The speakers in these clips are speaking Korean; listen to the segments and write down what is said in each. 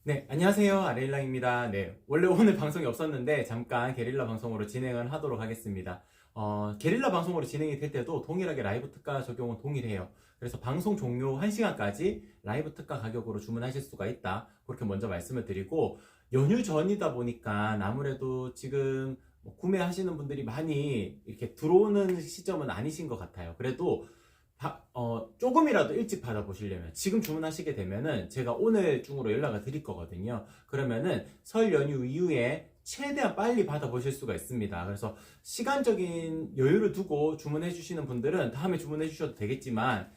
네, 안녕하세요. 아레일랑입니다. 네, 원래 오늘 방송이 없었는데 잠깐 게릴라 방송으로 진행을 하도록 하겠습니다. 게릴라 방송으로 진행이 될 때도 동일하게 라이브 특가 적용은 동일해요. 그래서 방송 종료 1시간까지 라이브 특가 가격으로 주문하실 수가 있다. 그렇게 먼저 말씀을 드리고, 연휴 전이다 보니까 아무래도 지금 구매하시는 분들이 많이 이렇게 들어오는 시점은 아니신 것 같아요. 그래도 조금이라도 일찍 받아보시려면 지금 주문하시게 되면은 제가 오늘 중으로 연락을 드릴 거거든요. 그러면은 설 연휴 이후에 최대한 빨리 받아보실 수가 있습니다. 그래서 시간적인 여유를 두고 주문해 주시는 분들은 다음에 주문해 주셔도 되겠지만,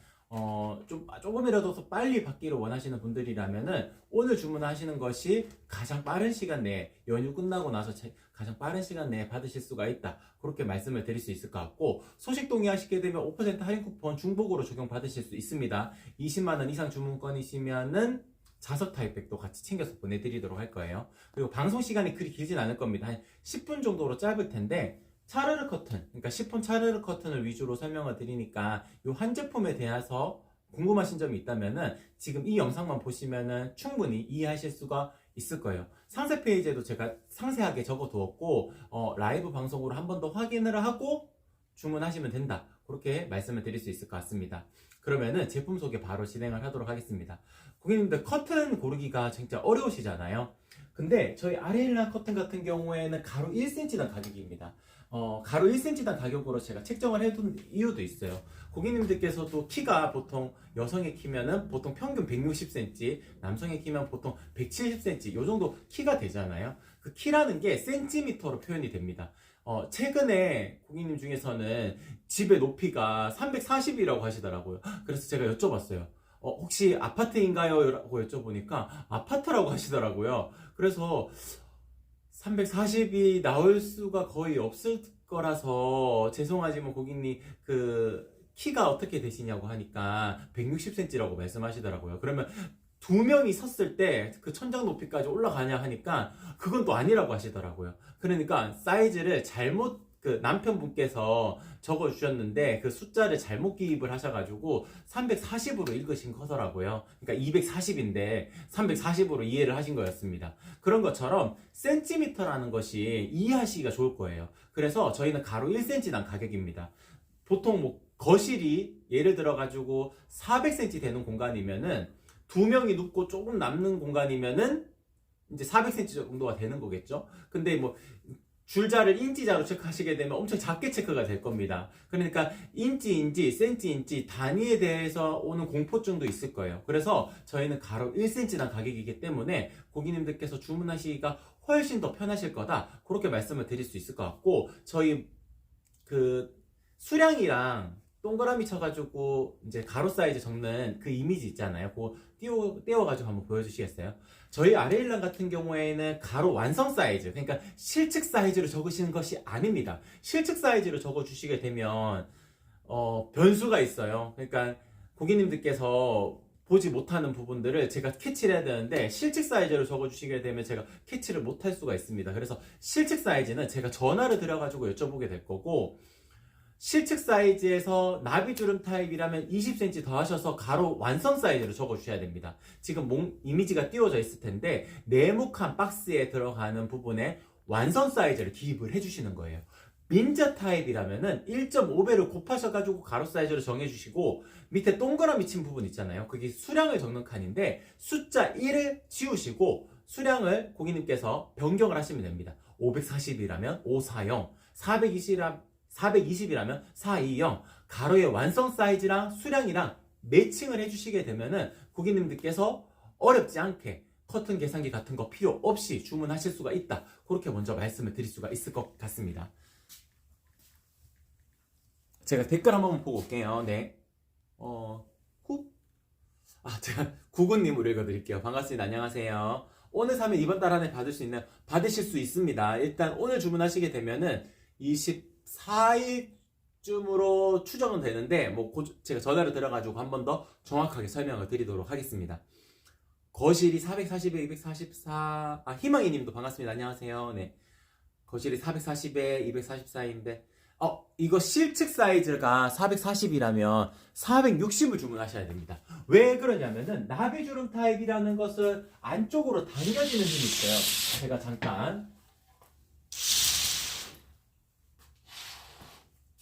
조금이라도 더 빨리 받기를 원하시는 분들이라면은 오늘 주문하시는 것이 가장 빠른 시간 내에, 연휴 끝나고 나서 가장 빠른 시간 내에 받으실 수가 있다. 그렇게 말씀을 드릴 수 있을 것 같고, 소식 동의하시게 되면 5% 할인 쿠폰 중복으로 적용받으실 수 있습니다. 20만원 이상 주문권이시면은 자석 타입백도 같이 챙겨서 보내드리도록 할 거예요. 그리고 방송 시간이 그리 길진 않을 겁니다. 한 10분 정도로 짧을 텐데, 차르르 커튼, 그러니까 시폰 차르르 커튼을 위주로 설명을 드리니까 이 한 제품에 대해서 궁금하신 점이 있다면은 지금 이 영상만 보시면은 충분히 이해하실 수가 있을 거예요. 상세 페이지에도 제가 상세하게 적어 두었고, 라이브 방송으로 한 번 더 확인을 하고 주문하시면 된다. 그렇게 말씀을 드릴 수 있을 것 같습니다. 그러면은 제품 소개 바로 진행을 하도록 하겠습니다. 고객님들 커튼 고르기가 진짜 어려우시잖아요. 근데 저희 아레일라 커튼 같은 경우에는 가로 1cm당 가격입니다. 가로 1cm당 가격으로 제가 책정을 해둔 이유도 있어요. 고객님들께서도 키가 보통 여성의 키면은 보통 평균 160cm, 남성의 키면 보통 170cm 이 정도 키가 되잖아요. 그 키라는 게 센티미터로 표현이 됩니다. 최근에 고객님 중에서는 집의 높이가 340이라고 하시더라고요. 그래서 제가 여쭤봤어요. 혹시 아파트인가요? 라고 여쭤보니까 아파트라고 하시더라고요. 그래서 340이 나올 수가 거의 없을 거라서 죄송하지만 고객님 그 키가 어떻게 되시냐고 하니까 160cm라고 말씀하시더라고요. 그러면 두 명이 섰을 때 그 천장 높이까지 올라가냐 하니까 그건 또 아니라고 하시더라고요. 그러니까 사이즈를 잘못 그 남편분께서 적어 주셨는데 그 숫자를 잘못 기입을 하셔가지고 340으로 읽으신 거더라고요. 그러니까 240인데 340으로 이해를 하신 거였습니다. 그런 것처럼 센티미터라는 것이 이해하시기가 좋을 거예요. 그래서 저희는 가로 1cm당 가격입니다. 보통 뭐 거실이 예를 들어 가지고 400cm 되는 공간이면은 두 명이 눕고 조금 남는 공간이면은 이제 400cm 정도가 되는 거겠죠. 근데 뭐 줄자를 인치자로 체크하시게 되면 엄청 작게 체크가 될 겁니다. 그러니까 인치인지 센치인지 단위에 대해서 오는 공포증도 있을 거예요. 그래서 저희는 가로 1cm당 가격이기 때문에 고객님들께서 주문하시기가 훨씬 더 편하실 거다. 그렇게 말씀을 드릴 수 있을 것 같고, 저희 그 수량이랑 동그라미 쳐가지고 이제 가로 사이즈 적는 그 이미지 있잖아요. 그거 띄워가지고 한번 보여주시겠어요? 저희 아레일랑 같은 경우에는 가로 완성 사이즈, 그러니까 실측 사이즈로 적으시는 것이 아닙니다. 실측 사이즈로 적어주시게 되면 변수가 있어요. 그러니까 고객님들께서 보지 못하는 부분들을 제가 캐치를 해야 되는데 실측 사이즈로 적어주시게 되면 제가 캐치를 못할 수가 있습니다. 그래서 실측 사이즈는 제가 전화를 드려가지고 여쭤보게 될 거고, 실측 사이즈에서 나비주름 타입이라면 20cm 더 하셔서 가로 완성 사이즈로 적어 주셔야 됩니다. 지금 이미지가 띄워져 있을 텐데 네모칸 박스에 들어가는 부분에 완성 사이즈를 기입을 해주시는 거예요. 민자 타입이라면은 1.5배를 곱하셔가지고 가로 사이즈로 정해주시고, 밑에 동그라미 친 부분 있잖아요. 그게 수량을 적는 칸인데 숫자 1을 지우시고 수량을 고객님께서 변경을 하시면 됩니다. 540이라면 540, 420이라면 420, 가로의 완성 사이즈랑 수량이랑 매칭을 해주시게 되면은 고객님들께서 어렵지 않게 커튼 계산기 같은 거 필요 없이 주문하실 수가 있다. 그렇게 먼저 말씀을 드릴 수가 있을 것 같습니다. 제가 댓글 한번 보고 올게요. 네. 제가 구구님으로 읽어드릴게요. 반갑습니다. 안녕하세요. 오늘 사면 이번 달 안에 받으실 수 있습니다. 일단 오늘 주문하시게 되면은 24일쯤으로 추정은 되는데, 제가 전화를 드려가지고 한 번 더 정확하게 설명을 드리도록 하겠습니다. 거실이 440에 244, 희망이 님도 반갑습니다. 안녕하세요. 네. 거실이 440에 244인데, 이거 실측 사이즈가 440이라면 460을 주문하셔야 됩니다. 왜 그러냐면은 나비주름 타입이라는 것을 안쪽으로 당겨지는 힘이 있어요. 제가 잠깐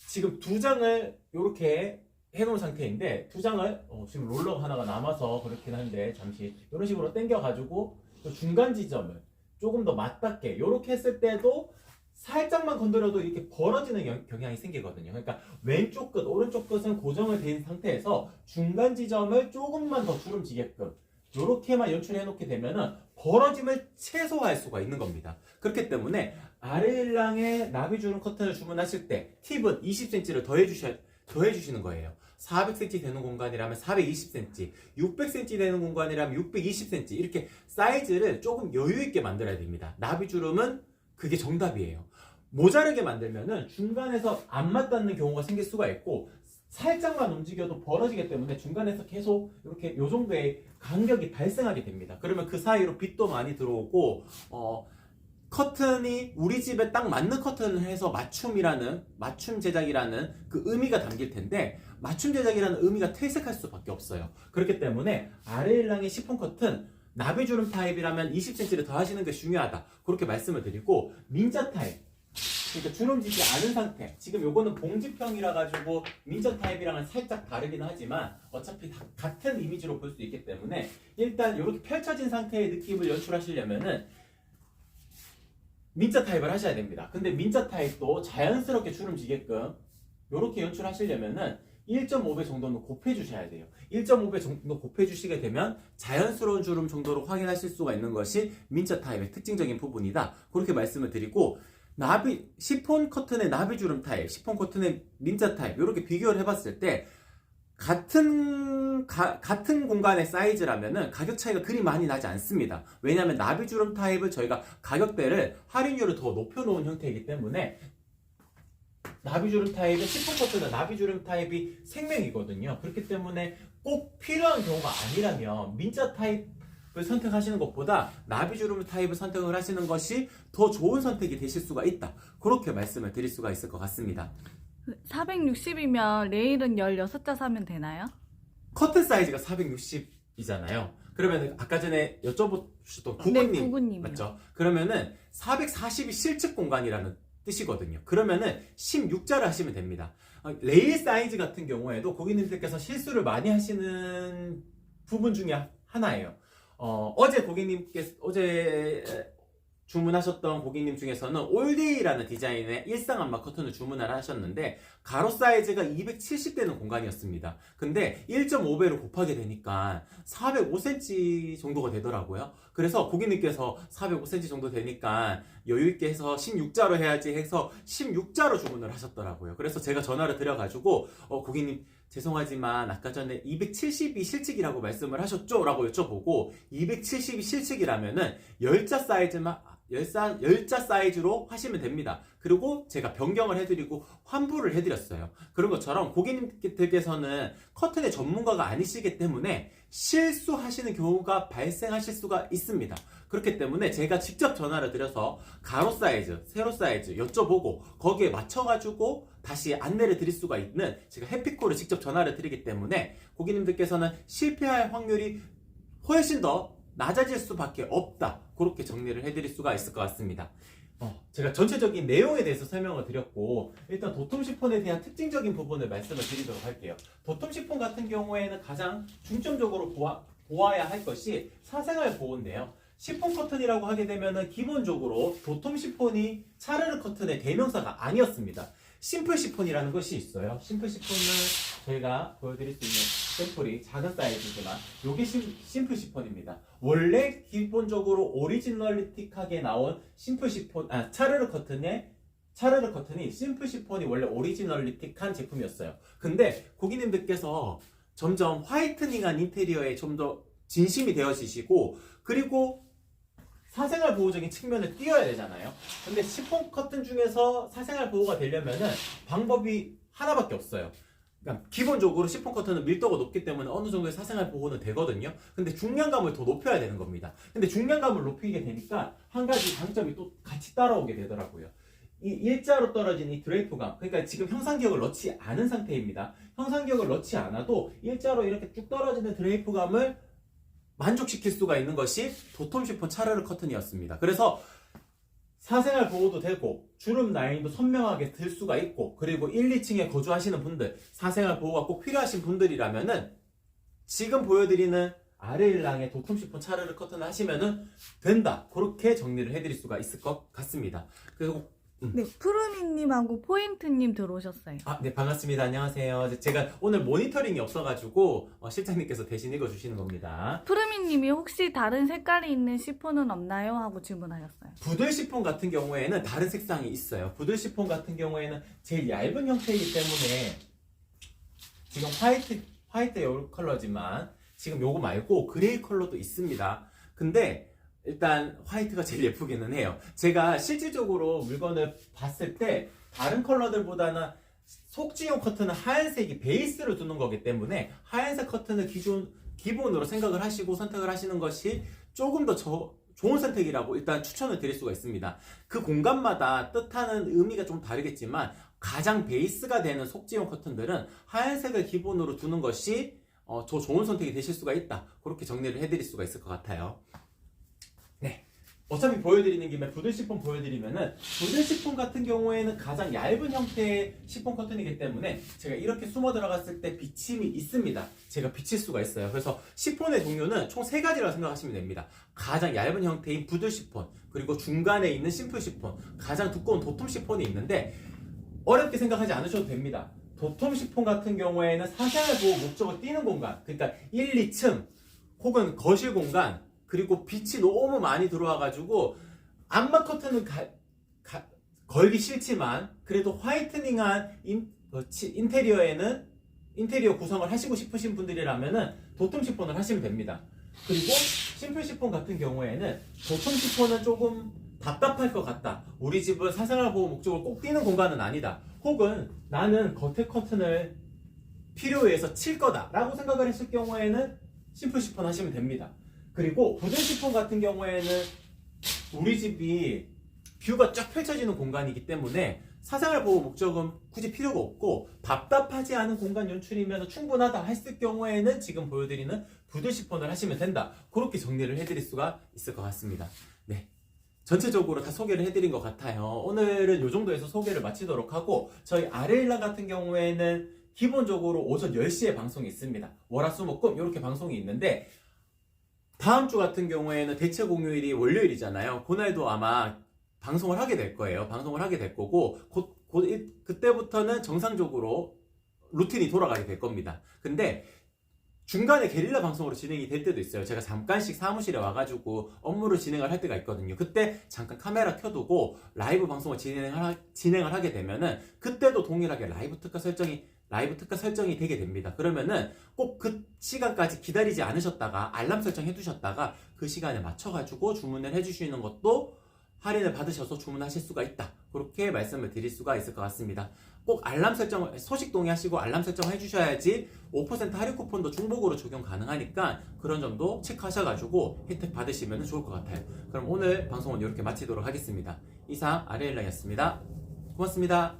지금 두 장을 이렇게 해놓은 상태인데 두 장을 지금 롤러가 하나가 남아서 그렇긴 한데 잠시 이런 식으로 당겨가지고 중간 지점을 조금 더 맞닿게 이렇게 했을 때도 살짝만 건드려도 이렇게 벌어지는 경향이 생기거든요. 그러니까 왼쪽 끝, 오른쪽 끝은 고정을 된 상태에서 중간 지점을 조금만 더 주름지게끔 이렇게만 연출해 놓게 되면은 벌어짐을 최소화할 수가 있는 겁니다. 그렇기 때문에 아레일랑의 나비주름 커튼을 주문하실 때 팁은 20cm를 더해 주시는 거예요. 400cm 되는 공간이라면 420cm, 600cm 되는 공간이라면 620cm 이렇게 사이즈를 조금 여유 있게 만들어야 됩니다. 나비주름은 그게 정답이에요. 모자르게 만들면은 중간에서 안 맞닿는 경우가 생길 수가 있고 살짝만 움직여도 벌어지기 때문에 중간에서 계속 이렇게 요 정도의 간격이 발생하게 됩니다. 그러면 그 사이로 빛도 많이 들어오고 커튼이 우리 집에 딱 맞는 커튼을 해서 맞춤 제작이라는 그 의미가 담길 텐데 맞춤 제작이라는 의미가 퇴색할 수밖에 없어요. 그렇기 때문에 아레일랑의 시폰 커튼 나비주름 타입이라면 20cm를 더 하시는 게 중요하다. 그렇게 말씀을 드리고 민자 타입 그러니까 주름지지 않은 상태 지금 요거는 봉지평이라 가지고 민자 타입이랑은 살짝 다르긴 하지만 어차피 다 같은 이미지로 볼 수 있기 때문에 일단 이렇게 펼쳐진 상태의 느낌을 연출하시려면은 민자 타입을 하셔야 됩니다. 근데 민자 타입도 자연스럽게 주름지게끔 이렇게 연출하시려면은 1.5배 정도는 곱해 주셔야 돼요. 1.5배 정도 곱해 주시게 되면 자연스러운 주름 정도로 확인하실 수가 있는 것이 민자 타입의 특징적인 부분이다. 그렇게 말씀을 드리고 시폰 커튼의 나비주름 타입, 시폰 커튼의 민자 타입 이렇게 비교를 해봤을 때 같은 공간의 사이즈라면은 가격 차이가 그리 많이 나지 않습니다. 왜냐하면 나비주름 타입을 저희가 가격대를 할인율을 더 높여놓은 형태이기 때문에 나비주름 타입의 시폰 커튼은 나비주름 타입이 생명이거든요. 그렇기 때문에 꼭 필요한 경우가 아니라면 민자 타입을 선택하시는 것보다 나비주름 타입을 선택을 하시는 것이 더 좋은 선택이 되실 수가 있다. 그렇게 말씀을 드릴 수가 있을 것 같습니다. 460이면 레일은 16자 사면 되나요? 커튼 사이즈가 460이잖아요. 그러면 아까 전에 여쭤보셨던 구구님, 네, 구구님이요. 맞죠? 그러면은 440이 실측 공간이라는 뜻이거든요. 그러면은 16자를 하시면 됩니다. 레일 사이즈 같은 경우에도 고객님들께서 실수를 많이 하시는 부분 중에 하나예요. 어제 주문하셨던 고객님 중에서는 올데이라는 디자인의 일상안마 커튼을 주문을 하셨는데 가로 사이즈가 270 되는 공간이었습니다. 근데 1.5배로 곱하게 되니까 405cm 정도가 되더라고요. 그래서 고객님께서 405cm 정도 되니까 여유있게 해서 16자로 해야지 해서 16자로 주문을 하셨더라고요. 그래서 제가 전화를 드려가지고 고객님 죄송하지만 아까 전에 270이 실측이라고 말씀을 하셨죠? 라고 여쭤보고 270이 실측이라면은 10자 사이즈로 하시면 됩니다. 그리고 제가 변경을 해드리고 환불을 해드렸어요. 그런 것처럼 고객님들께서는 커튼의 전문가가 아니시기 때문에 실수하시는 경우가 발생하실 수가 있습니다. 그렇기 때문에 제가 직접 전화를 드려서 가로 사이즈, 세로 사이즈 여쭤보고 거기에 맞춰가지고 다시 안내를 드릴 수가 있는 제가 해피콜을 직접 전화를 드리기 때문에 고객님들께서는 실패할 확률이 훨씬 더 낮아질 수밖에 없다. 그렇게 정리를 해드릴 수가 있을 것 같습니다. 제가 전체적인 내용에 대해서 설명을 드렸고 일단 도톰 시폰에 대한 특징적인 부분을 말씀을 드리도록 할게요. 도톰 시폰 같은 경우에는 가장 중점적으로 보아야 할 것이 사생활 보호인데요. 시폰 커튼이라고 하게 되면은 기본적으로 도톰 시폰이 차르르 커튼의 대명사가 아니었습니다. 심플 시폰이라는 것이 있어요. 심플 시폰을 저희가 보여드릴 수 있는 샘플이 작은 사이즈지만 이게 심플 시폰입니다. 원래 기본적으로 오리지널리틱하게 나온 심플 시폰, 차르르 커튼이 심플 시폰이 원래 오리지널리틱한 제품이었어요. 근데 고객님들께서 점점 화이트닝한 인테리어에 좀 더 진심이 되어지시고 그리고 사생활 보호적인 측면을 띄어야 되잖아요. 근데 시폰 커튼 중에서 사생활 보호가 되려면은 방법이 하나밖에 없어요. 그러니까 기본적으로 시폰 커튼은 밀도가 높기 때문에 어느 정도의 사생활 보호는 되거든요. 근데 중량감을 더 높여야 되는 겁니다. 근데 중량감을 높이게 되니까 한 가지 장점이 또 같이 따라오게 되더라고요. 이 일자로 떨어진 이 드레이프감, 그러니까 지금 형상기역을 넣지 않은 상태입니다. 형상기역을 넣지 않아도 일자로 이렇게 쭉 떨어지는 드레이프감을 만족시킬 수가 있는 것이 도톰 시폰 차르르 커튼이었습니다. 그래서 사생활 보호도 되고 주름 라인도 선명하게 들 수가 있고, 그리고 1, 2층에 거주하시는 분들, 사생활 보호가 꼭 필요하신 분들이라면은 지금 보여드리는 아레일랑의 도톰 시폰 차르르 커튼을 하시면은 된다, 그렇게 정리를 해드릴 수가 있을 것 같습니다. 그리고 네, 푸르미님하고 포인트님 들어오셨어요. 네, 반갑습니다. 안녕하세요. 제가 오늘 모니터링이 없어가지고 실장님께서 대신 읽어주시는 겁니다. 푸르미님이 혹시 다른 색깔이 있는 시폰은 없나요? 하고 질문하셨어요. 부들 시폰 같은 경우에는 다른 색상이 있어요. 부들 시폰 같은 경우에는 제일 얇은 형태이기 때문에 지금 화이트 요 컬러지만 지금 요거 말고 그레이 컬러도 있습니다. 근데 일단 화이트가 제일 예쁘기는 해요. 제가 실질적으로 물건을 봤을 때 다른 컬러들보다는 속지용 커튼은 하얀색이 베이스를 두는 거기 때문에 하얀색 커튼을 기본으로 생각을 하시고 선택을 하시는 것이 조금 더 좋은 선택이라고 일단 추천을 드릴 수가 있습니다. 그 공간마다 뜻하는 의미가 좀 다르겠지만 가장 베이스가 되는 속지용 커튼들은 하얀색을 기본으로 두는 것이 더 좋은 선택이 되실 수가 있다, 그렇게 정리를 해드릴 수가 있을 것 같아요. 네, 어차피 보여드리는 김에 부들 시폰 보여드리면은, 부들 시폰 같은 경우에는 가장 얇은 형태의 시폰 커튼이기 때문에 제가 이렇게 숨어 들어갔을 때 비침이 있습니다. 제가 비칠 수가 있어요. 그래서 시폰의 종류는 총 3가지라고 생각하시면 됩니다. 가장 얇은 형태인 부들 시폰, 그리고 중간에 있는 심플 시폰, 가장 두꺼운 도톰 시폰이 있는데 어렵게 생각하지 않으셔도 됩니다. 도톰 시폰 같은 경우에는 사생활 보호 목적을 띄는 공간, 그러니까 1, 2층 혹은 거실 공간, 그리고 빛이 너무 많이 들어와가지고 암막 커튼은 걸기 싫지만 그래도 화이트닝한 인테리어에는 인테리어 구성을 하시고 싶으신 분들이라면은 도톰 시폰을 하시면 됩니다. 그리고 심플 시폰 같은 경우에는 도톰 시폰은 조금 답답할 것 같다, 우리 집은 사생활 보호 목적을 꼭 띄는 공간은 아니다, 혹은 나는 겉에 커튼을 필요해서 칠 거다 라고 생각을 했을 경우에는 심플 시폰 하시면 됩니다. 그리고 부들 시폰 같은 경우에는 우리 집이 뷰가 쫙 펼쳐지는 공간이기 때문에 사생활 보호 목적은 굳이 필요가 없고 답답하지 않은 공간 연출이면 충분하다 했을 경우에는 지금 보여드리는 부들 시폰을 하시면 된다, 그렇게 정리를 해드릴 수가 있을 것 같습니다. 네, 전체적으로 다 소개를 해드린 것 같아요. 오늘은 이 정도에서 소개를 마치도록 하고, 저희 아레일라 같은 경우에는 기본적으로 오전 10시에 방송이 있습니다. 월화수목금 이렇게 방송이 있는데, 다음 주 같은 경우에는 대체 공휴일이 월요일이잖아요. 그날도 아마 방송을 하게 될 거예요. 방송을 하게 될 거고, 그때부터는 정상적으로 루틴이 돌아가게 될 겁니다. 근데 중간에 게릴라 방송으로 진행이 될 때도 있어요. 제가 잠깐씩 사무실에 와가지고 업무를 진행을 할 때가 있거든요. 그때 잠깐 카메라 켜두고 라이브 방송을 진행을 하게 되면은 그때도 동일하게 라이브 특화 설정이 되게 됩니다. 그러면은 꼭 그 시간까지 기다리지 않으셨다가 알람 설정 해두셨다가 그 시간에 맞춰가지고 주문을 해주시는 것도 할인을 받으셔서 주문하실 수가 있다, 그렇게 말씀을 드릴 수가 있을 것 같습니다. 꼭 알람 설정, 소식 동의하시고 알람 설정 해주셔야지 5% 할인 쿠폰도 중복으로 적용 가능하니까 그런 점도 체크하셔가지고 혜택 받으시면 좋을 것 같아요. 그럼 오늘 방송은 이렇게 마치도록 하겠습니다. 이상 아레일라였습니다. 고맙습니다.